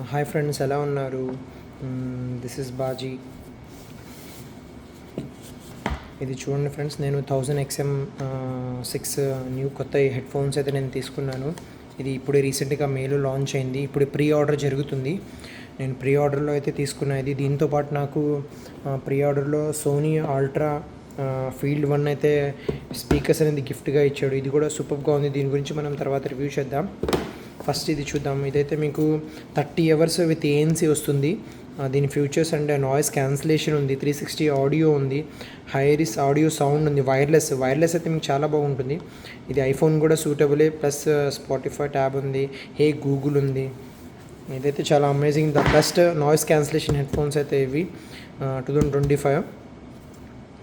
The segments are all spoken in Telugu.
హాయ్ ఫ్రెండ్స్, ఎలా ఉన్నారు? This is Baji. ఇది చూడండి ఫ్రెండ్స్, నేను 1000XM6 న్యూ కొత్త హెడ్ ఫోన్స్ అయితే నేను తీసుకున్నాను. ఇది ఇప్పుడే రీసెంట్గా మేలో లాంచ్ అయింది. ఇప్పుడు ప్రీ ఆర్డర్ జరుగుతుంది. నేను ప్రీ ఆర్డర్లో అయితే తీసుకున్నది. దీంతోపాటు నాకు ప్రీ ఆర్డర్లో సోనీ అల్ట్రా ఫీల్డ్ 1 అయితే స్పీకర్స్ అనేది గిఫ్ట్గా ఇచ్చాడు. ఇది కూడా సూపర్గా ఉంది. దీని గురించి మనం తర్వాత రివ్యూ చేద్దాం. ఫస్ట్ ఇది చూద్దాం. ఇదైతే మీకు 30 అవర్స్ విత్ ANC వస్తుంది. దీని ఫ్యూచర్స్ అండ్ నాయిస్ క్యాన్సిలేషన్ ఉంది, 360 ఆడియో ఉంది, హైరిస్ ఆడియో సౌండ్ ఉంది, వైర్లెస్ అయితే మీకు చాలా బాగుంటుంది. ఇది ఐఫోన్ కూడా సూటబులే, ప్లస్ స్పాటిఫై ట్యాబ్ ఉంది, హే గూగుల్ ఉంది. ఇదైతే చాలా amazing. The best noise cancellation head phones అయితే ఇవి 2025.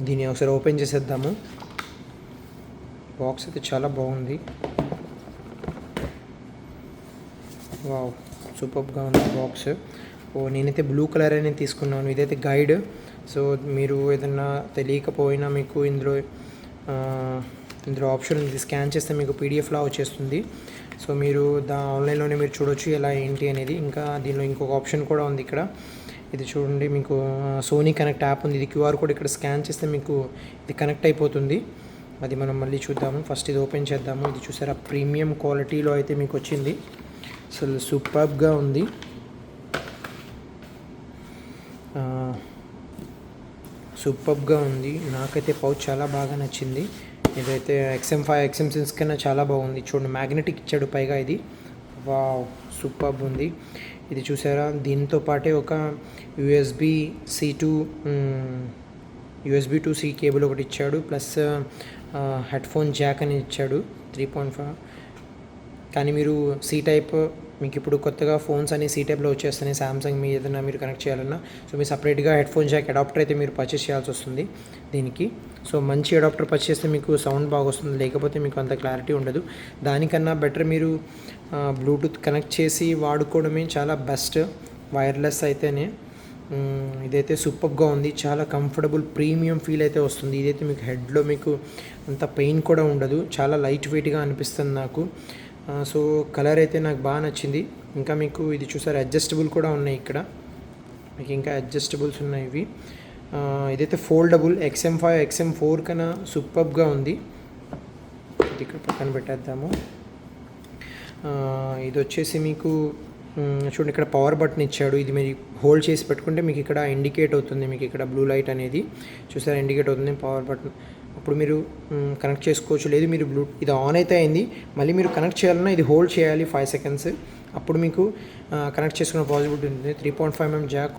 దీన్ని ఒకసారి ఓపెన్ చేసేద్దాము. బాక్స్ అయితే చాలా బాగుంది. వావ్, సూపర్గా ఉంది బాక్స్. నేనైతే బ్లూ కలర్ అనేది తీసుకున్నాను. ఇదైతే గైడ్. సో మీరు ఏదన్నా తెలియకపోయినా మీకు ఇందులో ఆప్షన్ ఉంది. స్కాన్ చేస్తే మీకు పీడిఎఫ్లా వచ్చేస్తుంది. సో మీరు ఆన్లైన్లోనే మీరు చూడొచ్చు ఎలా ఏంటి అనేది. ఇంకా దీనిలో ఇంకొక ఆప్షన్ కూడా ఉంది ఇక్కడ. ఇది చూడండి, మీకు సోనీ కనెక్ట్ యాప్ ఉంది. ఇది QR కోడ్ ఇక్కడ స్కాన్ చేస్తే మీకు ఇది కనెక్ట్ అయిపోతుంది. అది మనం మళ్ళీ చూద్దాము. ఫస్ట్ ఇది ఓపెన్ చేద్దాము. ఇది చూసారా, ప్రీమియం క్వాలిటీలో అయితే మీకు వచ్చింది. అసలు సూపర్గా ఉంది. నాకైతే పౌచ్ చాలా బాగా నచ్చింది. ఇదైతే XM5 XM6 కన్నా చాలా బాగుంది. చూడండి, మ్యాగ్నెటిక్ ఇచ్చాడు పైగా. ఇది వావ్, సూపర్బ్ ఉంది. ఇది చూసారా, దీంతో పాటే ఒక USB to C కేబుల్ ఒకటి ఇచ్చాడు, ప్లస్ హెడ్ఫోన్ జాక్ అని ఇచ్చాడు 3.5. కానీ మీరు C టైప్, మీకు ఇప్పుడు కొత్తగా ఫోన్స్ అన్ని C టైప్లో వచ్చేస్తున్నాయి. సామ్సంగ్ మీ ఏదైనా మీరు కనెక్ట్ చేయాలన్నా సో మీరు సపరేట్గా హెడ్ఫోన్ జాక్ అడాప్టర్ అయితే మీరు పర్చేస్ చేయాల్సి వస్తుంది దీనికి. సో మంచి అడాప్టర్ పర్చేస్ చేస్తే మీకు సౌండ్ బాగా వస్తుంది, లేకపోతే మీకు అంత క్లారిటీ ఉండదు. దానికన్నా బెటర్ మీరు బ్లూటూత్ కనెక్ట్ చేసి వాడుకోవడమే చాలా బెస్ట్, వైర్లెస్ అయితేనే. ఇదైతే సూపర్గా ఉంది. చాలా కంఫర్టబుల్ ప్రీమియం ఫీల్ అయితే వస్తుంది. ఇదైతే మీకు హెడ్లో మీకు అంత పెయిన్ కూడా ఉండదు. చాలా లైట్ వెయిట్గా అనిపిస్తుంది నాకు. సో కలర్ అయితే నాకు బాగా నచ్చింది. ఇంకా మీకు ఇది చూసారు, అడ్జస్టబుల్ కూడా ఉన్నాయి ఇక్కడ. మీకు ఇంకా అడ్జస్టబుల్స్ ఉన్నాయి ఇవి. ఇదైతే ఫోల్డబుల్. XM5 XM4 కన్నా సూపర్గా ఉంది. ఇది ఇక్కడ పక్కన పెట్టేద్దాము. ఇది వచ్చేసి మీకు చూడండి, ఇక్కడ పవర్ బటన్ ఇచ్చాడు. ఇది మీరు హోల్డ్ చేసి పెట్టుకుంటే మీకు ఇక్కడ ఇండికేట్ అవుతుంది. మీకు ఇక్కడ బ్లూ లైట్ అనేది చూసారా, ఇండికేట్ అవుతుంది పవర్ బటన్. అప్పుడు మీరు కనెక్ట్ చేసుకోవచ్చు. లేదు మీరు ఇది ఆన్ అయితే అయింది, మళ్ళీ మీరు కనెక్ట్ చేయాలన్నా ఇది హోల్డ్ చేయాలి 5 సెకండ్స్. అప్పుడు మీకు కనెక్ట్ చేసుకునే పాసిబిలిటీ ఉంటుంది. 3.5mm Jack.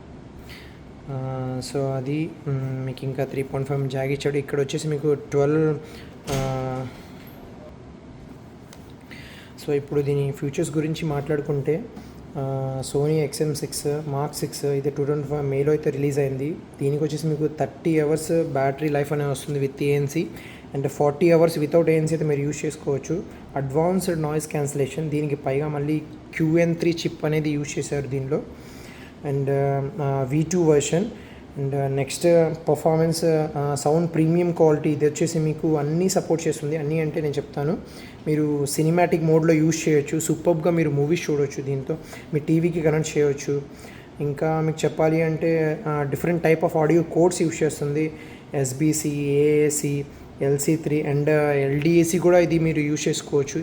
సో అది మీకు ఇంకా 3.5mm జాక్ ఇచ్చాడు. ఇక్కడ వచ్చేసి మీకు 12. సో ఇప్పుడు దీని ఫ్యూచర్స్ గురించి మాట్లాడుకుంటే, సోనీ XM6 Mark 6 ఇది 2025 మేలో అయితే రిలీజ్ అయింది. దీనికి వచ్చేసి మీకు 30 అవర్స్ బ్యాటరీ లైఫ్ అనేది వస్తుంది with ANC, and 40 hours without ANC అయితే మీరు యూజ్ చేసుకోవచ్చు. అడ్వాన్స్డ్ నాయిస్ క్యాన్సిలేషన్, దీనికి పైగా మళ్ళీ QN3 చిప్ అనేది యూజ్ చేశారు దీనిలో, and V2 version, and next performance, sound premium quality. ఇది వచ్చేసి మీకు అన్నీ సపోర్ట్ చేస్తుంది. అన్నీ అంటే నేను చెప్తాను, మీరు సినిమాటిక్ మోడ్లో యూజ్ చేయొచ్చు. సూపర్గా మీరు మూవీస్ చూడవచ్చు దీంతో. మీ టీవీకి కనెక్ట్ చేయవచ్చు. ఇంకా మీకు చెప్పాలి అంటే different type of audio codes use చేస్తుంది. SBC, AAC, LC3 and LDAC కూడా ఇది మీరు యూజ్ చేసుకోవచ్చు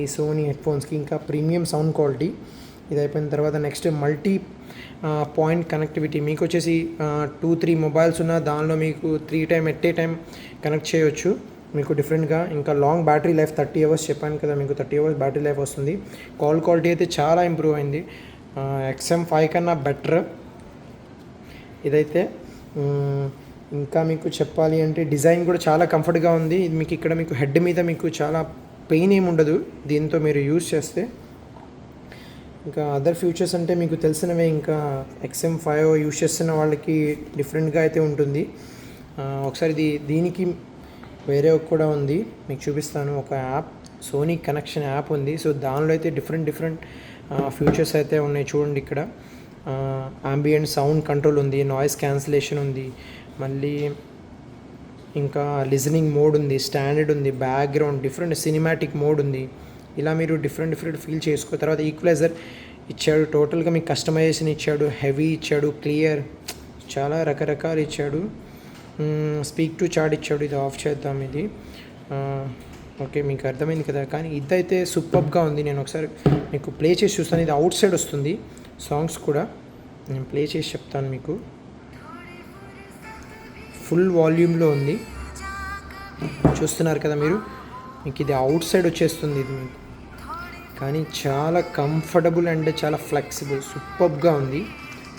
ఈ సోనీ హెడ్ఫోన్స్కి. ఇంకా ప్రీమియం సౌండ్ క్వాలిటీ. ఇది అయిపోయిన తర్వాత నెక్స్ట్ మల్టీ పాయింట్ కనెక్టివిటీ. మీకు వచ్చేసి 2-3 మొబైల్స్ ఉన్న దానిలో మీకు 3 time at a time connect చేయొచ్చు మీకు డిఫరెంట్గా. ఇంకా లాంగ్ బ్యాటరీ లైఫ్, 30 అవర్స్ చెప్పాను కదా, మీకు 30 అవర్స్ బ్యాటరీ లైఫ్ వస్తుంది. కాల్ క్వాలిటీ అయితే చాలా ఇంప్రూవ్ అయింది, XM5 కన్నా బెటర్ ఇదైతే. ఇంకా మీకు చెప్పాలి అంటే డిజైన్ కూడా చాలా కంఫర్ట్గా ఉంది. ఇది మీకు ఇక్కడ మీకు హెడ్ మీద మీకు చాలా పెయిన్ ఏమి ఉండదు దీంతో మీరు యూజ్ చేస్తే. ఇంకా అదర్ ఫ్యూచర్స్ అంటే మీకు తెలిసినవే. ఇంకా XM5 యూజ్ చేస్తున్న వాళ్ళకి డిఫరెంట్గా అయితే ఉంటుంది. ఒకసారి దీనికి వేరే కూడా ఉంది, మీకు చూపిస్తాను. ఒక యాప్, సోనీ కనెక్షన్ యాప్ ఉంది. సో దానిలో అయితే డిఫరెంట్ ఫ్యూచర్స్ అయితే ఉన్నాయి. చూడండి, ఇక్కడ అంబియంట్ సౌండ్ కంట్రోల్ ఉంది, నాయిస్ క్యాన్సిలేషన్ ఉంది, మళ్ళీ ఇంకా లిజనింగ్ మోడ్ ఉంది, స్టాండర్డ్ ఉంది, బ్యాక్గ్రౌండ్, డిఫరెంట్ సినిమాటిక్ మోడ్ ఉంది. ఇలా మీరు డిఫరెంట్ ఫీల్ చేసుకో. తర్వాత ఇచ్చాడు. టోటల్గా మీకు కస్టమైజేషన్ ఇచ్చాడు, హెవీ ఇచ్చాడు, క్లియర్, చాలా రకరకాలు ఇచ్చాడు. స్పీక్ టు చాట్ ఇచ్చాడు. ఇది ఆఫ్ చేద్దాం. ఇది ఓకే, మీకు అర్థమైంది కదా. కానీ ఇదైతే సూపర్గా ఉంది. నేను ఒకసారి మీకు ప్లే చేసి చూస్తాను. ఇది అవుట్ సైడ్ వస్తుంది సాంగ్స్ కూడా. నేను ప్లే చేసి చెప్తాను మీకు. ఫుల్ వాల్యూమ్లో ఉంది, చూస్తున్నారు కదా మీరు. మీకు ఇది అవుట్ సైడ్ వచ్చేస్తుంది ఇది మీకు. కానీ చాలా కంఫర్టబుల్ అండ్ చాలా ఫ్లెక్సిబుల్, సూపర్గా ఉంది.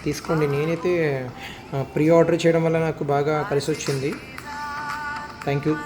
తీసుకోండి. నేనైతే ప్రీ ఆర్డర్ చేయడం వల్ల నాకు బాగా కలిసి వచ్చింది. Thank you.